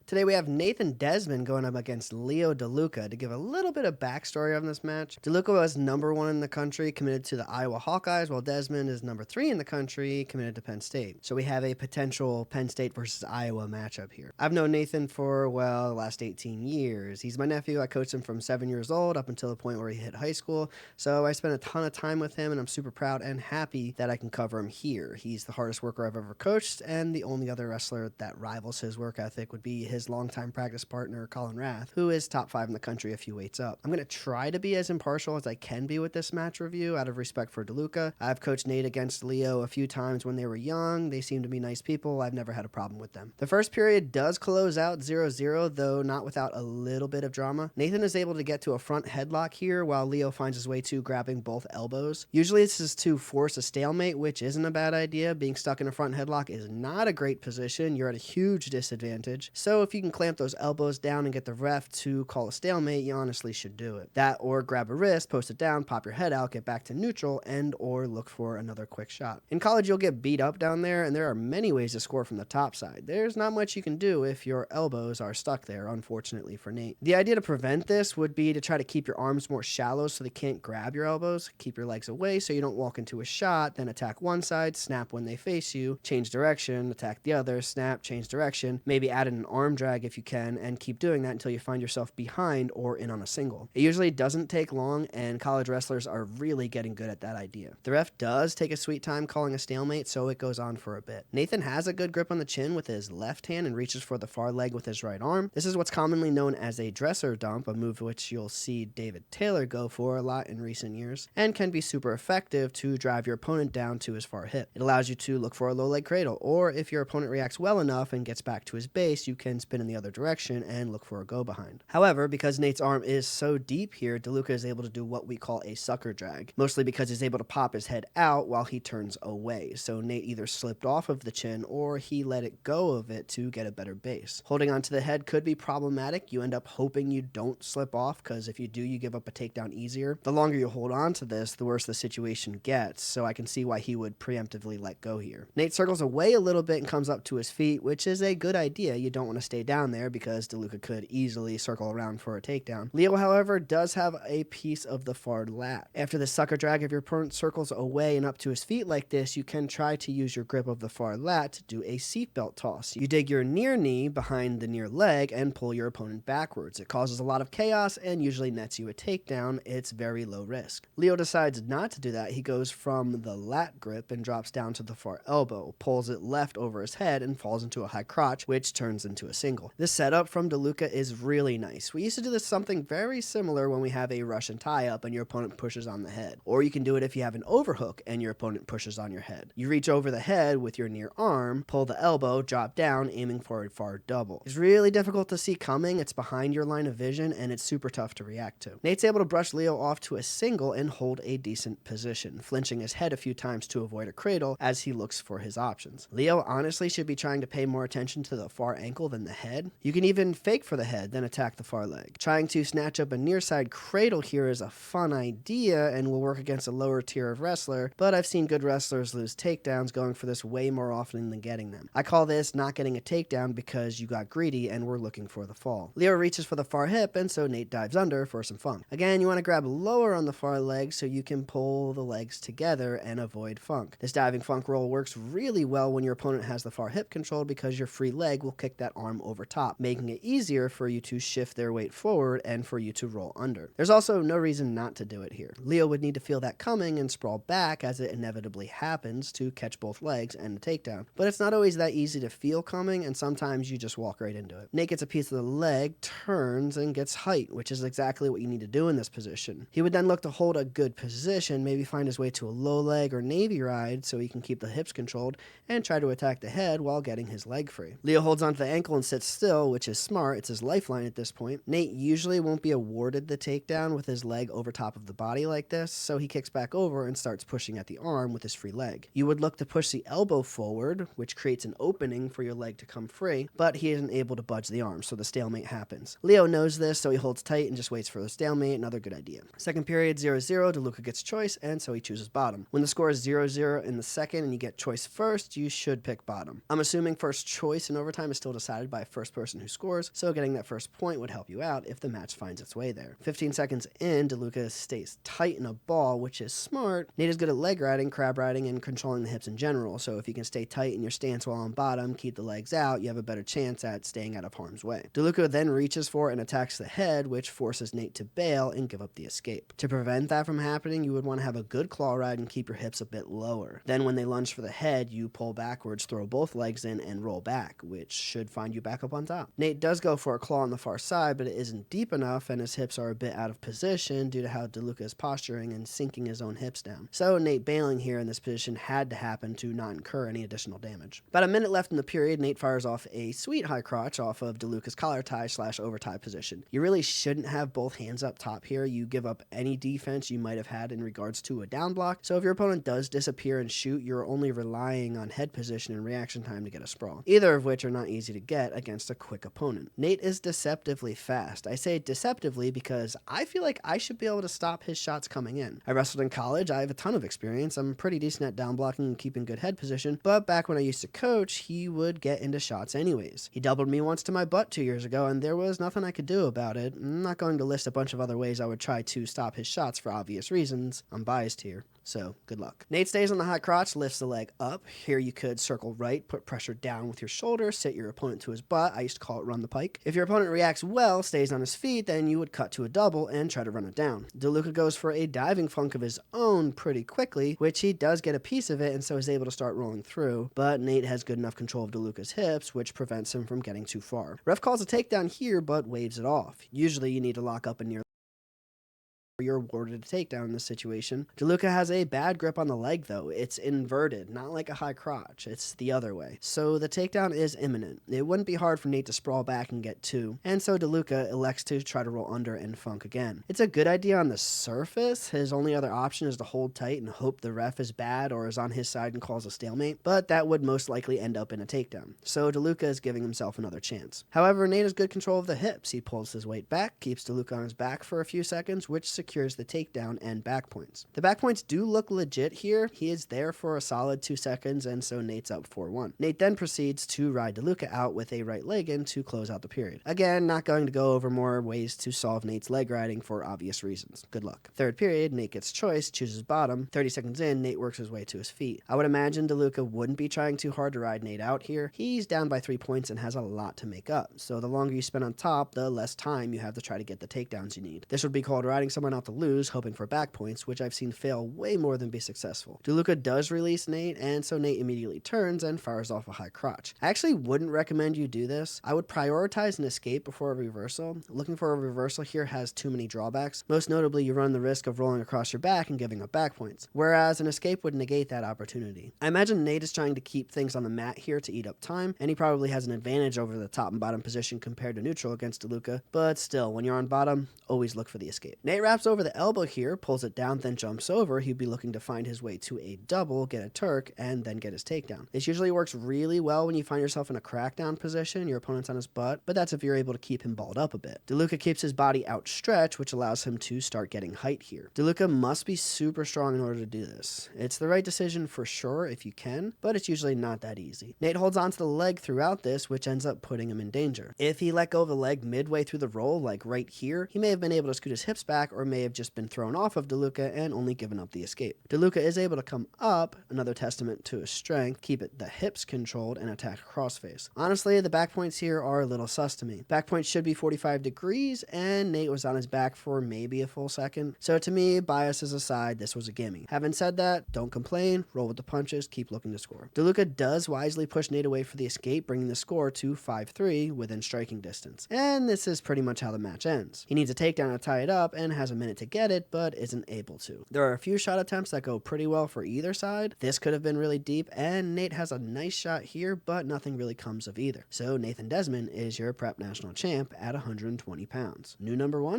Today we have Nathan Desmond going up against Leo DeLuca. To give a little bit of backstory on this match, DeLuca was #1 in the country, committed to the Iowa Hawkeyes, while Desmond is #3 in the country, committed to Penn State. So we have a potential Penn State versus Iowa matchup here. I've known Nathan for, well, the last 18 years. He's my nephew. I coached him from 7 years old up until the point where he hit high school. So I spent a ton of time with him, and I'm super proud and happy that I can cover him here. He's the hardest worker I've ever coached, and the only other wrestler that rivals his work ethic would be his longtime practice partner, Colin Rath, who is top 5 in the country a few weights up. I'm going to try to be as impartial as I can be with this match review out of respect for DeLuca. I've coached Nate against Leo a few times when they were young. They seem to be nice people. I've never had a problem with them. The first period does close out 0-0, though not without a little bit of drama. Nathan is able to get to a front headlock here, while Leo finds his way to grabbing both elbows. Usually this is to force a stalemate, which isn't a bad idea. Being stuck in a front headlock is not a great position. You're at a huge disadvantage. So if you can clamp those elbows down and get the ref to call a stalemate, you honestly should do it. That or grab a wrist, post it down, pop your head out, get back to neutral, and or look for another quick shot. In college, you'll get beat up down there, and there are many ways to score from the top side. There's not much you can do if your elbows are stuck there, unfortunately for Nate. The idea to prevent this would be to try to keep your arms more shallow so they can't grab your elbows, keep your legs away so you don't walk into a shot, then attack one side, snap when they face you, change direction, attack the other, snap, change direction, maybe add in an arm drag if you can, and keep doing that until you find yourself behind or in on a single. It usually doesn't take long, and college wrestlers are really getting good at that idea. The ref does take a sweet time calling a stalemate, so it goes on for a bit. Nathan has a good grip on the chin with his left hand and reaches for the far leg with his right arm. This is what's commonly known as a dresser dump, a move which you'll see David Taylor go for a lot in recent years, and can be super effective to drive your opponent down to his far hip. It allows you to look for a low leg cradle, or if your opponent reacts well enough and gets back to his base, you can spin in the other direction and look for a go behind. However, because Nate's arm is so deep here, DeLuca is able to do what we call a sucker drag, mostly because he's able to pop his head out while he turns away. So Nate either slipped off of the chin or he let it go of it to get a better base. Holding onto the head could be problematic. You end up hoping you don't slip off, because if you do, you give up a takedown easier. The longer you hold on to this, the worse the situation gets, so I can see why he would preemptively let go here. Nate circles away a little bit and comes up to his feet, which is a good idea. You don't want to stay down there because DeLuca could easily circle around for a takedown. Leo, however, does have a piece of the far lat. After the sucker drag, if your opponent circles away and up to his feet like this, you can try to use your grip of the far lat to do a seatbelt toss. You dig your near knee behind the near leg and pull your opponent backwards. It causes a lot of chaos and usually nets you a takedown. It's very low risk. Leo decides not to do that. He goes from the lat grip and drops down to the far elbow, pulls it left over his head, and falls into a high crotch, which turns into a single. This setup from DeLuca is really nice. We used to do this something very similar when we have a Russian tie-up and your opponent pushes on the head. Or you can do it if you have an overhook and your opponent pushes on your head. You reach over the head with your near arm, pull the elbow, drop down, aiming for a far double. It's really difficult to see coming. It's behind your line of vision, and it's super tough to react to. Nate's able to brush Leo off to a single and hold a decent position, flinching his head a few times to avoid a cradle as he looks for his options. Leo honestly should be trying to pay more attention to the far ankle than the head. You can even fake for the head, then attack the far leg. Trying to snatch up a near side cradle here is a fun idea and will work against a lower tier of wrestler, but I've seen good wrestlers lose takedowns going for this way more often than getting them. I call this not getting a takedown because you got greedy and were looking for the fall. Leo reaches for the far hip, and so Nate dives under for some funk. Again, you want to grab lower on the far leg so you can pull the legs together and avoid funk. This diving funk roll works really well when your opponent has the far hip controlled, because your free leg will kick that arm over top, making it easier for you to shift their weight forward and for you to roll under. There's also no reason not to do it here. Leo would need to feel that coming and sprawl back, as it inevitably happens, to catch both legs and a takedown. But it's not always that easy to feel coming, and sometimes you just walk right into it. Nate gets a piece of the leg, turns, and gets height, which is exactly what you need to do in this position. He would then look to hold a good position, maybe find his way to a low leg or navy ride so he can keep the hips controlled, and try to attack the head while getting his leg free. Leo holds onto the ankle and sits still, which is smart. It's his lifeline at this point. Nate usually won't be awarded the takedown with his leg over top of the body like this, so he kicks back over and starts pushing at the arm with his free leg. You would look to push the elbow forward, which creates an opening for your leg to come free, but he isn't able to budge the arm, so the stalemate happens. Leo knows this, so he holds tight and just waits for the stalemate. Another good idea. Second period, 0-0. DeLuca gets choice, and so he chooses bottom. When the score is 0-0 in the second and you get choice first, you should pick bottom. I'm assuming first choice in overtime is still decided by by first person who scores, so getting that first point would help you out if the match finds its way there. 15 seconds in, DeLuca stays tight in a ball, which is smart. Nate is good at leg riding, crab riding, and controlling the hips in general, so if you can stay tight in your stance while on bottom, keep the legs out, you have a better chance at staying out of harm's way. DeLuca then reaches for and attacks the head, which forces Nate to bail and give up the escape. To prevent that from happening, you would want to have a good claw ride and keep your hips a bit lower. Then when they lunge for the head, you pull backwards, throw both legs in, and roll back, which should find you back up on top. Nate does go for a claw on the far side, but it isn't deep enough, and his hips are a bit out of position due to how DeLuca is posturing and sinking his own hips down. So Nate bailing here in this position had to happen to not incur any additional damage. About a minute left in the period, Nate fires off a sweet high crotch off of DeLuca's collar tie / over tie position. You really shouldn't have both hands up top here. You give up any defense you might have had in regards to a down block, so if your opponent does disappear and shoot, you're only relying on head position and reaction time to get a sprawl, either of which are not easy to get against a quick opponent. Nate is deceptively fast. I say deceptively because I feel like I should be able to stop his shots coming in. I wrestled in college, I have a ton of experience, I'm pretty decent at down blocking and keeping good head position, but back when I used to coach, he would get into shots anyways. He doubled me once to my butt 2 years ago, and there was nothing I could do about it. I'm not going to list a bunch of other ways I would try to stop his shots for obvious reasons. I'm biased here, so good luck. Nate stays on the high crotch, lifts the leg up. Here you could circle right, put pressure down with your shoulder, sit your opponent to his butt. I used to call it run the pike. If your opponent reacts well, stays on his feet, then you would cut to a double and try to run it down. DeLuca goes for a diving funk of his own pretty quickly, which he does get a piece of it and so is able to start rolling through, but Nate has good enough control of DeLuca's hips, which prevents him from getting too far. Ref calls a takedown here, but waves it off. Usually you need to lock up and near you're awarded a takedown in this situation. DeLuca has a bad grip on the leg though. It's inverted, not like a high crotch. It's the other way. So the takedown is imminent. It wouldn't be hard for Nate to sprawl back and get two, and so DeLuca elects to try to roll under and funk again. It's a good idea on the surface. His only other option is to hold tight and hope the ref is bad or is on his side and calls a stalemate, but that would most likely end up in a takedown. So DeLuca is giving himself another chance. However, Nate has good control of the hips. He pulls his weight back, keeps DeLuca on his back for a few seconds, which secures the takedown and back points. The back points do look legit here. He is there for a solid 2 seconds, and so Nate's up 4-1. Nate then proceeds to ride DeLuca out with a right leg in to close out the period. Again, not going to go over more ways to solve Nate's leg riding for obvious reasons. Good luck. Third period, Nate gets choice, chooses bottom. 30 seconds in, Nate works his way to his feet. I would imagine DeLuca wouldn't be trying too hard to ride Nate out here. He's down by 3 points and has a lot to make up, so the longer you spend on top, the less time you have to try to get the takedowns you need. This would be called riding someone out to lose, hoping for back points, which I've seen fail way more than be successful. DeLuca does release Nate, and so Nate immediately turns and fires off a high crotch. I actually wouldn't recommend you do this. I would prioritize an escape before a reversal. Looking for a reversal here has too many drawbacks. Most notably, you run the risk of rolling across your back and giving up back points, whereas an escape would negate that opportunity. I imagine Nate is trying to keep things on the mat here to eat up time, and he probably has an advantage over the top and bottom position compared to neutral against DeLuca, but still, when you're on bottom, always look for the escape. Nate wraps over the elbow here, pulls it down, then jumps over. He'd be looking to find his way to a double, get a Turk, and then get his takedown. This usually works really well when you find yourself in a crackdown position, your opponent's on his butt, but that's if you're able to keep him balled up a bit. DeLuca keeps his body outstretched, which allows him to start getting height here. DeLuca must be super strong in order to do this. It's the right decision for sure if you can, but it's usually not that easy. Nate holds onto the leg throughout this, which ends up putting him in danger. If he let go of the leg midway through the roll, like right here, he may have been able to scoot his hips back or may have just been thrown off of DeLuca and only given up the escape. DeLuca is able to come up, another testament to his strength, keep the hips controlled, and attack crossface. Honestly, the back points here are a little sus to me. Back points should be 45 degrees, and Nate was on his back for maybe a full second. So to me, biases aside, this was a gimme. Having said that, don't complain, roll with the punches, keep looking to score. DeLuca does wisely push Nate away for the escape, bringing the score to 5-3 within striking distance. And this is pretty much how the match ends. He needs a takedown to tie it up and has a minute to get it, but isn't able to. There are a few shot attempts that go pretty well for either side. This could have been really deep, and Nate has a nice shot here, but nothing really comes of either. So Nathan Desmond is your prep national champ at 120 pounds. New number one?